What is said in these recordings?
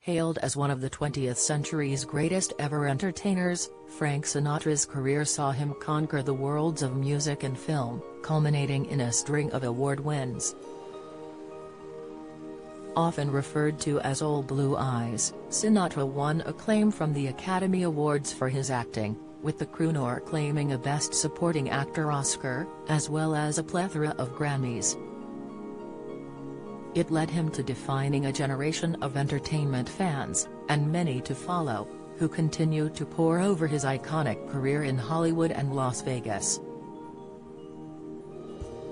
Hailed as one of the 20th century's greatest ever entertainers, Frank Sinatra's career saw him conquer the worlds of music and film, culminating in a string of award wins. Often referred to as Old Blue Eyes, Sinatra won acclaim from the Academy Awards for his acting, with the crooner claiming a Best Supporting Actor Oscar, as well as a plethora of Grammys. It led him to defining a generation of entertainment fans, and many to follow, who continue to pore over his iconic career in Hollywood and Las Vegas.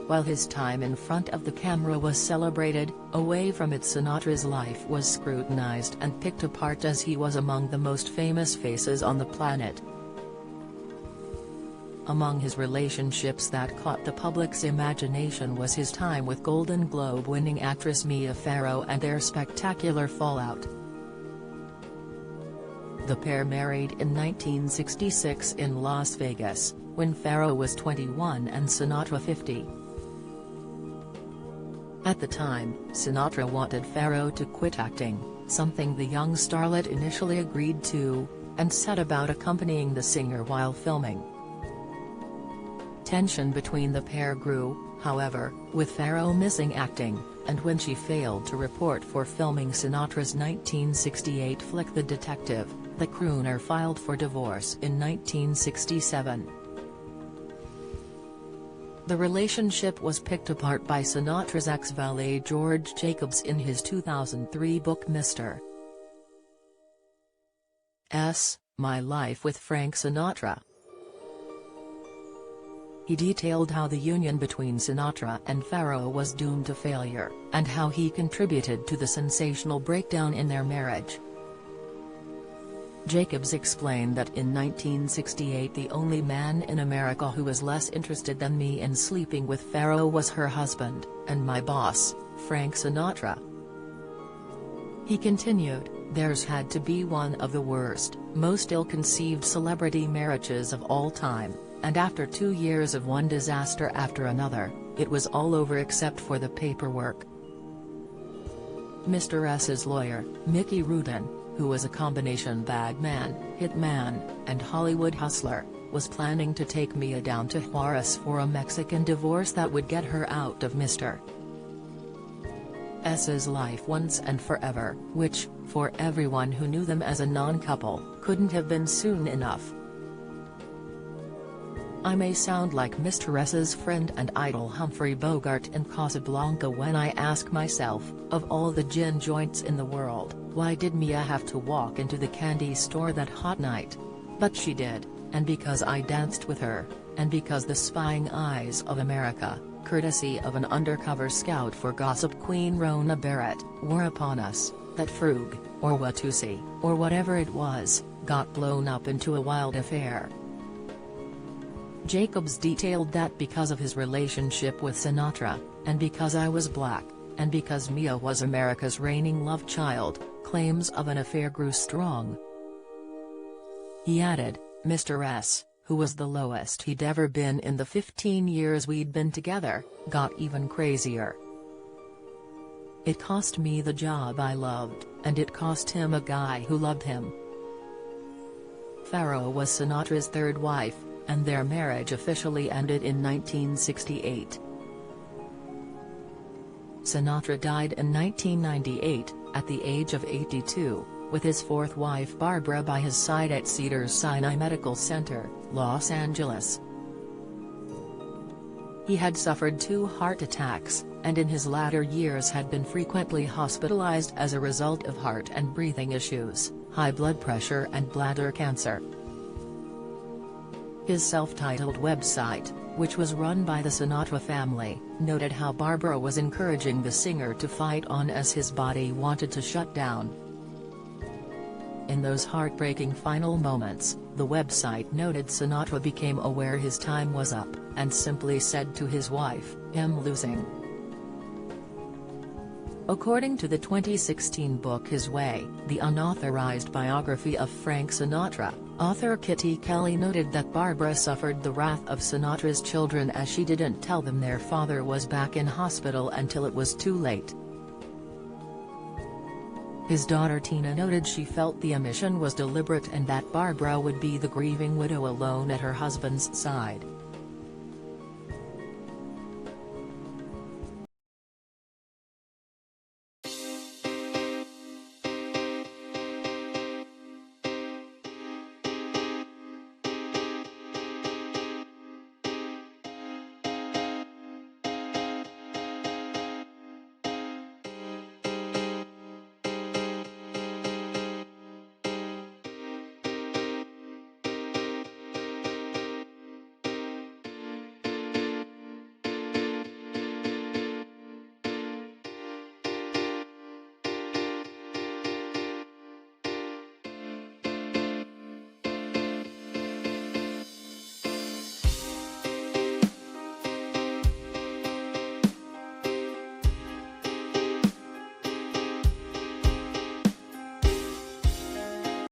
While his time in front of the camera was celebrated, away from it Sinatra's life was scrutinized and picked apart as he was among the most famous faces on the planet. Among his relationships that caught the public's imagination was his time with Golden Globe-winning actress Mia Farrow and their spectacular fallout. The pair married in 1966 in Las Vegas, when Farrow was 21 and Sinatra 50. At the time, Sinatra wanted Farrow to quit acting, something the young starlet initially agreed to, and set about accompanying the singer while filming. Tension between the pair grew, however, with Farrow missing acting, and when she failed to report for filming Sinatra's 1968 flick The Detective, the crooner filed for divorce in 1967. The relationship was picked apart by Sinatra's ex-valet George Jacobs in his 2003 book Mr. S. My Life with Frank Sinatra. He detailed how the union between Sinatra and Farrow was doomed to failure, and how he contributed to the sensational breakdown in their marriage. Jacobs explained that in 1968 the only man in America who was less interested than me in sleeping with Farrow was her husband, and my boss, Frank Sinatra. He continued, "Theirs had to be one of the worst, most ill-conceived celebrity marriages of all time. And after 2 years of one disaster after another, it was all over except for the paperwork." Mr. S's lawyer, Mickey Rudin, who was a combination bagman, hitman, and Hollywood hustler, was planning to take Mia down to Juarez for a Mexican divorce that would get her out of Mr. S's life once and forever, which, for everyone who knew them as a non-couple, couldn't have been soon enough. I may sound like Mr. S's friend and idol Humphrey Bogart in Casablanca when I ask myself, of all the gin joints in the world, why did Mia have to walk into the candy store that hot night? But she did, and because I danced with her, and because the spying eyes of America, courtesy of an undercover scout for gossip queen Rona Barrett, were upon us, that Frug, or Watusi, or whatever it was, got blown up into a wild affair. Jacobs detailed that because of his relationship with Sinatra, and because I was black, and because Mia was America's reigning love child, claims of an affair grew strong. He added, Mr. S, who was the lowest he'd ever been in the 15 years we'd been together, got even crazier. It cost me the job I loved, and it cost him a guy who loved him. Farrow was Sinatra's third wife, and their marriage officially ended in 1968. Sinatra died in 1998, at the age of 82, with his fourth wife Barbara by his side at Cedars-Sinai Medical Center, Los Angeles. He had suffered 2 heart attacks, and in his latter years had been frequently hospitalized as a result of heart and breathing issues, high blood pressure and bladder cancer. His self-titled website, which was run by the Sinatra family, noted how Barbara was encouraging the singer to fight on as his body wanted to shut down. In those heartbreaking final moments, the website noted Sinatra became aware his time was up, and simply said to his wife, "I'm losing." According to the 2016 book His Way, the unauthorized biography of Frank Sinatra, author Kitty Kelly noted that Barbara suffered the wrath of Sinatra's children as she didn't tell them their father was back in hospital until it was too late. His daughter Tina noted she felt the omission was deliberate and that Barbara would be the grieving widow alone at her husband's side.